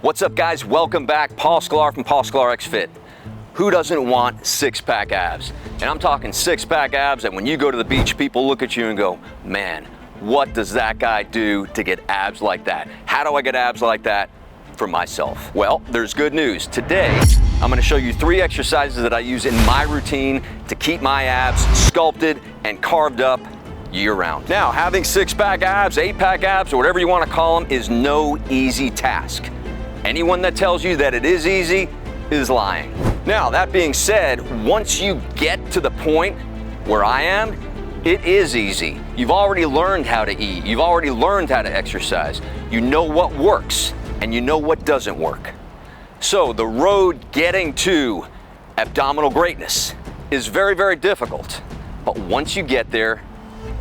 What's up, guys? Welcome back. Paul Sklar from Paul Sklar X Fit. Who doesn't want six-pack abs? And I'm talking six-pack abs that when you go to the beach, people look at you and go, man, what does that guy do to get abs like that? How do I get abs like that for myself? Well, there's good news. Today, I'm gonna show you 3 exercises that I use in my routine to keep my abs sculpted and carved up year-round. Now, having six-pack abs, 8-pack abs, or whatever you wanna call them, is no easy task. Anyone that tells you that it is easy is lying. Now, that being said, once you get to the point where I am, it is easy. You've already learned how to eat. You've already learned how to exercise. You know what works and you know what doesn't work. So the road getting to abdominal greatness is very, very difficult. But once you get there,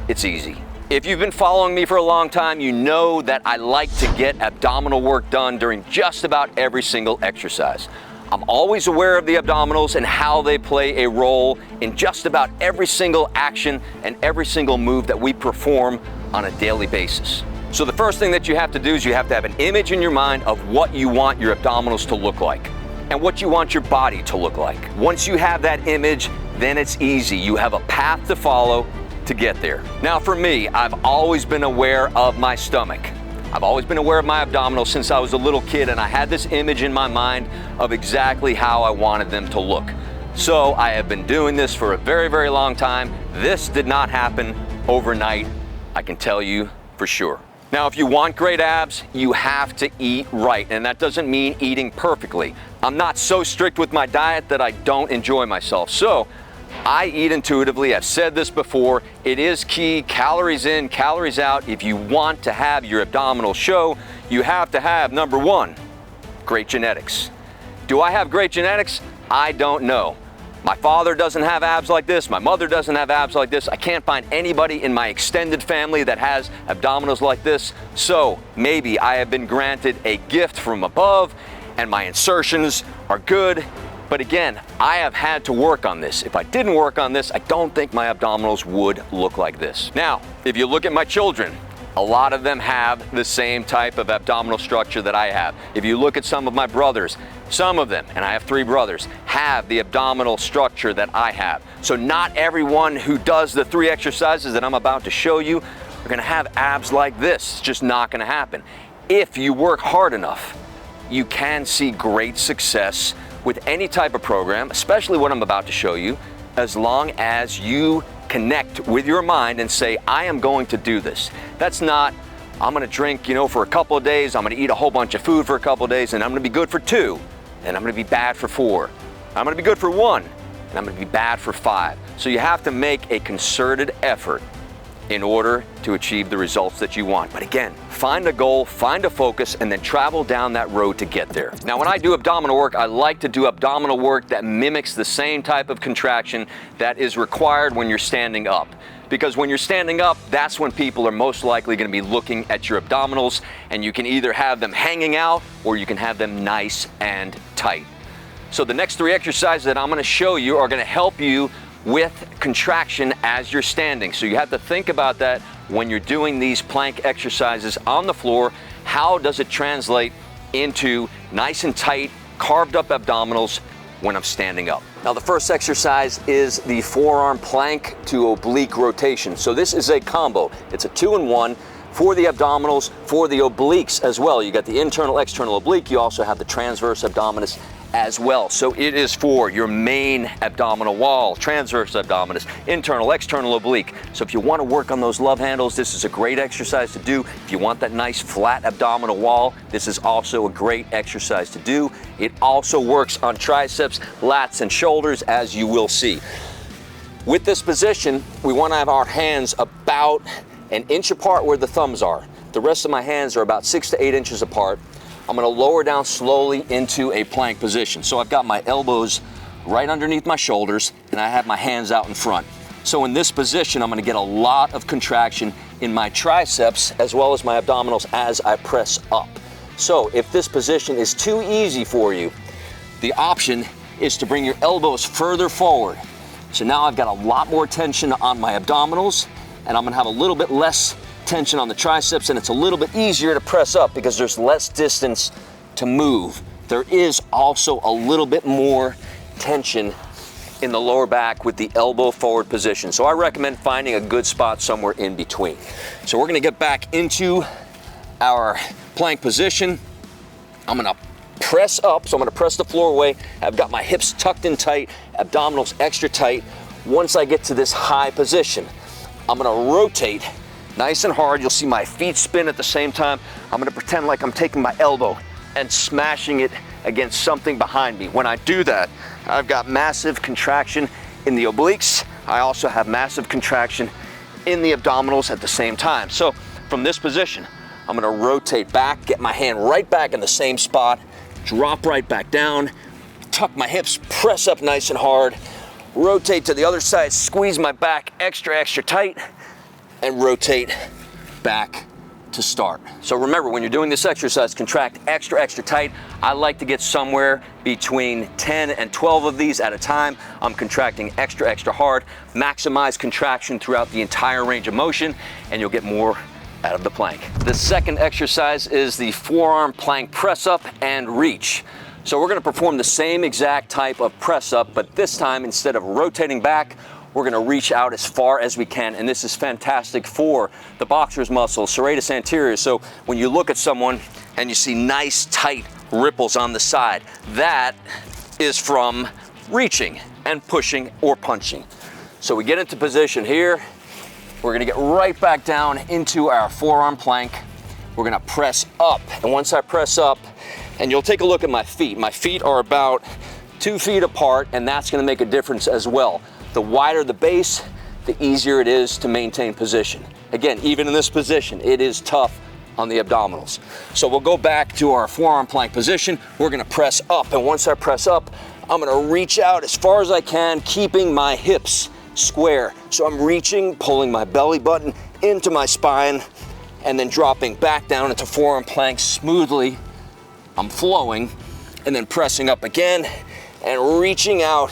it's easy. If you've been following me for a long time, you know that I like to get abdominal work done during just about every single exercise. I'm always aware of the abdominals and how they play a role in just about every single action and every single move that we perform on a daily basis. So the first thing that you have to do is you have to have an image in your mind of what you want your abdominals to look like and what you want your body to look like. Once you have that image, then it's easy. You have a path to follow to get there. Now for me, I've always been aware of my stomach. I've always been aware of my abdominals since I was a little kid, and I had this image in my mind of exactly how I wanted them to look. So I have been doing this for a very, very long time. This did not happen overnight, I can tell you for sure. Now, if you want great abs, you have to eat right, and that doesn't mean eating perfectly. I'm not so strict with my diet that I don't enjoy myself. So I eat intuitively. I've said this before. It is key, calories in, calories out. If you want to have your abdominals show, you have to have, number 1, great genetics. Do I have great genetics? I don't know. My father doesn't have abs like this. My mother doesn't have abs like this. I can't find anybody in my extended family that has abdominals like this. So maybe I have been granted a gift from above and my insertions are good. But again, I have had to work on this. If I didn't work on this, I don't think my abdominals would look like this. Now, if you look at my children, a lot of them have the same type of abdominal structure that I have. If you look at some of my brothers, some of them, and I have 3 brothers, have the abdominal structure that I have. So not everyone who does the 3 exercises that I'm about to show you are gonna have abs like this. It's just not gonna happen. If you work hard enough, you can see great success with any type of program, especially what I'm about to show you, as long as you connect with your mind and say, I am going to do this. That's not, I'm gonna drink, for a couple of days, I'm gonna eat a whole bunch of food for a couple of days, and I'm gonna be good for 2, and I'm gonna be bad for 4. I'm gonna be good for 1, and I'm gonna be bad for 5. So you have to make a concerted effort in order to achieve the results that you want. But again, find a goal, find a focus, and then travel down that road to get there. Now, when I do abdominal work, I like to do abdominal work that mimics the same type of contraction that is required when you're standing up. Because when you're standing up, that's when people are most likely gonna be looking at your abdominals, and you can either have them hanging out or you can have them nice and tight. So the next 3 exercises that I'm gonna show you are gonna help you with contraction as you're standing. So you have to think about that when you're doing these plank exercises on the floor. How does it translate into nice and tight, carved up abdominals when I'm standing up? Now, the first exercise is the forearm plank to oblique rotation. So this is a combo. It's a 2-in-1 for the abdominals, for the obliques as well. You got the internal, external oblique. You also have the transverse abdominis as well. So it is for your main abdominal wall, transverse abdominis, internal, external oblique. So if you want to work on those love handles, this is a great exercise to do. If you want that nice flat abdominal wall, this is also a great exercise to do. It also works on triceps, lats, and shoulders, as you will see. With this position, we want to have our hands about an inch apart where the thumbs are. The rest of my hands are about 6 to 8 inches apart. I'm gonna lower down slowly into a plank position. So I've got my elbows right underneath my shoulders and I have my hands out in front. So in this position, I'm gonna get a lot of contraction in my triceps as well as my abdominals as I press up. So if this position is too easy for you, the option is to bring your elbows further forward. So now I've got a lot more tension on my abdominals and I'm gonna have a little bit less tension on the triceps, and it's a little bit easier to press up because there's less distance to move, there is also a little bit more tension in the lower back with the elbow forward position. So I recommend finding a good spot somewhere in between. So we're gonna get back into our plank position. I'm gonna press up, so I'm gonna press the floor away. I've got my hips tucked in tight, abdominals extra tight. Once I get to this high position, I'm gonna rotate nice and hard. You'll see my feet spin at the same time. I'm gonna pretend like I'm taking my elbow and smashing it against something behind me. When I do that, I've got massive contraction in the obliques. I also have massive contraction in the abdominals at the same time. So from this position, I'm gonna rotate back, get my hand right back in the same spot, drop right back down, tuck my hips, press up nice and hard, rotate to the other side, squeeze my back extra tight, and rotate back to start. So remember, when you're doing this exercise, contract extra tight. I like to get somewhere between 10 and 12 of these at a time. I'm contracting extra hard. Maximize contraction throughout the entire range of motion, and you'll get more out of the plank. The second exercise is the forearm plank press up and reach. So we're gonna perform the same exact type of press up, but this time, instead of rotating back, we're gonna reach out as far as we can, and this is fantastic for the boxer's muscle, serratus anterior. So when you look at someone and you see nice tight ripples on the side, that is from reaching and pushing or punching. So we get into position here. We're gonna get right back down into our forearm plank. We're gonna press up, and once I press up, and you'll take a look at my feet. My feet are about 2 feet apart, and that's gonna make a difference as well. The wider the base, the easier it is to maintain position. Again, even in this position, it is tough on the abdominals. So we'll go back to our forearm plank position. We're gonna press up, and once I press up, I'm gonna reach out as far as I can, keeping my hips square. So I'm reaching, pulling my belly button into my spine, and then dropping back down into forearm plank smoothly. I'm flowing, and then pressing up again, and reaching out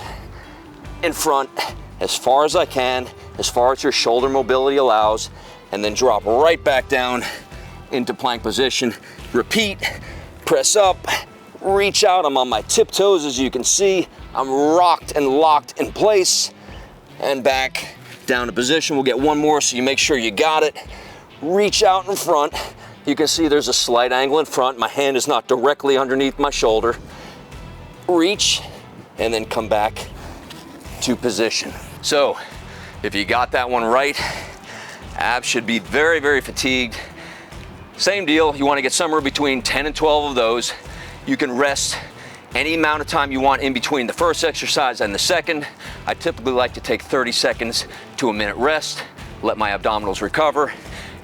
in front as far as I can, as far as your shoulder mobility allows, and then drop right back down into plank position. Repeat, press up, reach out. I'm on my tiptoes, as you can see. I'm rocked and locked in place, and back down to position. We'll get one more so you make sure you got it. Reach out in front. You can see there's a slight angle in front. My hand is not directly underneath my shoulder. Reach, and then come back to position. So if you got that one right, abs should be very fatigued. Same deal, you want to get somewhere between 10 and 12 of those. You can rest any amount of time you want in between the first exercise and the second. I typically like to take 30 seconds to a minute rest, let my abdominals recover,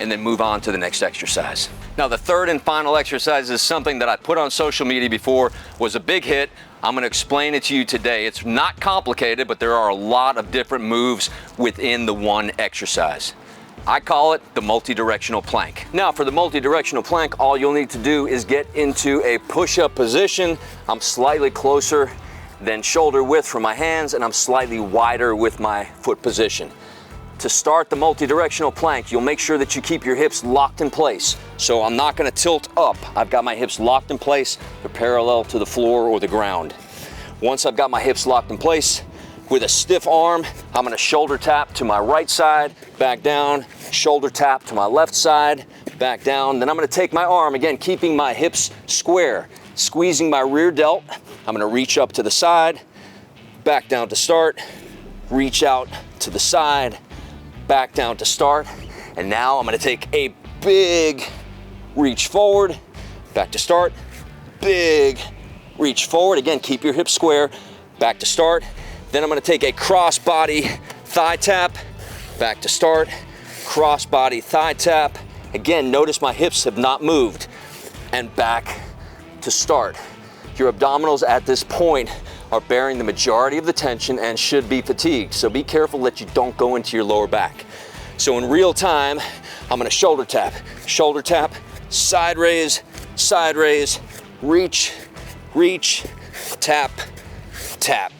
and then move on to the next exercise. Now the third and final exercise is something that I put on social media before, was a big hit. I'm gonna explain it to you today. It's not complicated, but there are a lot of different moves within the one exercise. I call it the multi-directional plank. Now for the multi-directional plank, all you'll need to do is get into a push-up position. I'm slightly closer than shoulder width for my hands, and I'm slightly wider with my foot position. To start the multi-directional plank, you'll make sure that you keep your hips locked in place. So I'm not gonna tilt up. I've got my hips locked in place. They're parallel to the floor or the ground. Once I've got my hips locked in place, with a stiff arm, I'm gonna shoulder tap to my right side, back down, shoulder tap to my left side, back down. Then I'm gonna take my arm, again, keeping my hips square, squeezing my rear delt. I'm gonna reach up to the side, back down to start, reach out to the side, back down to start. And now I'm gonna take a big reach forward, back to start, big reach forward. Again, keep your hips square, back to start. Then I'm gonna take a cross body thigh tap, back to start, cross body thigh tap. Again, notice my hips have not moved, and back to start. Your abdominals at this point are bearing the majority of the tension and should be fatigued. So be careful that you don't go into your lower back. So in real time, I'm gonna shoulder tap, side raise, reach, tap, tap,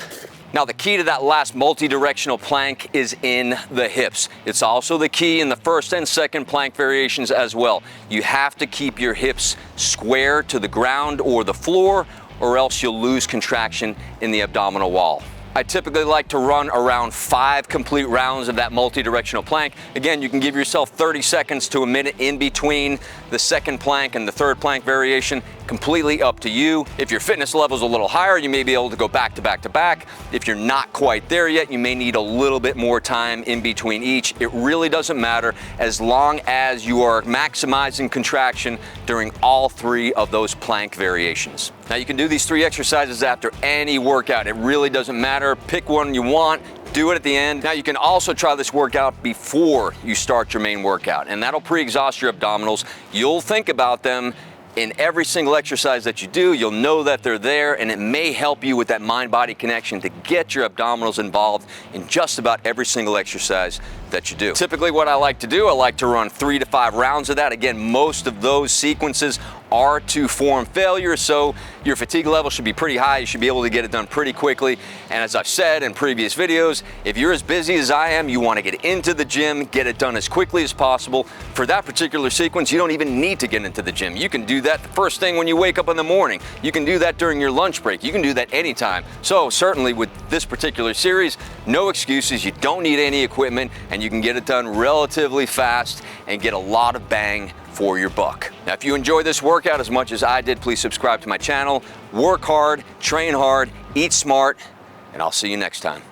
Now, the key to that last multi-directional plank is in the hips. It's also the key in the first and second plank variations as well. You have to keep your hips square to the ground or the floor, or else you'll lose contraction in the abdominal wall. I typically like to run around 5 complete rounds of that multi-directional plank. Again, you can give yourself 30 seconds to a minute in between the second plank and the third plank variation, completely up to you. If your fitness level is a little higher, you may be able to go back to back to back. If you're not quite there yet, you may need a little bit more time in between each. It really doesn't matter as long as you are maximizing contraction during all 3 of those plank variations. Now, you can do these 3 exercises after any workout. It really doesn't matter. Pick one you want. Do it at the end. Now, you can also try this workout before you start your main workout, and that'll pre-exhaust your abdominals. You'll think about them in every single exercise that you do. You'll know that they're there, and it may help you with that mind-body connection to get your abdominals involved in just about every single exercise that you do. Typically, what I like to do, I like to run 3 to 5 rounds of that. Again, most of those sequences are to form failure, so your fatigue level should be pretty high. You should be able to get it done pretty quickly. And as I've said in previous videos, if you're as busy as I am, you want to get into the gym, get it done as quickly as possible. For that particular sequence, you don't even need to get into the gym. You can do that the first thing when you wake up in the morning. You can do that during your lunch break. You can do that anytime. So certainly with this particular series, no excuses. You don't need any equipment, and you can get it done relatively fast and get a lot of bang for your buck. Now, if you enjoy this workout as much as I did, please subscribe to my channel. Work hard, train hard, eat smart, and I'll see you next time.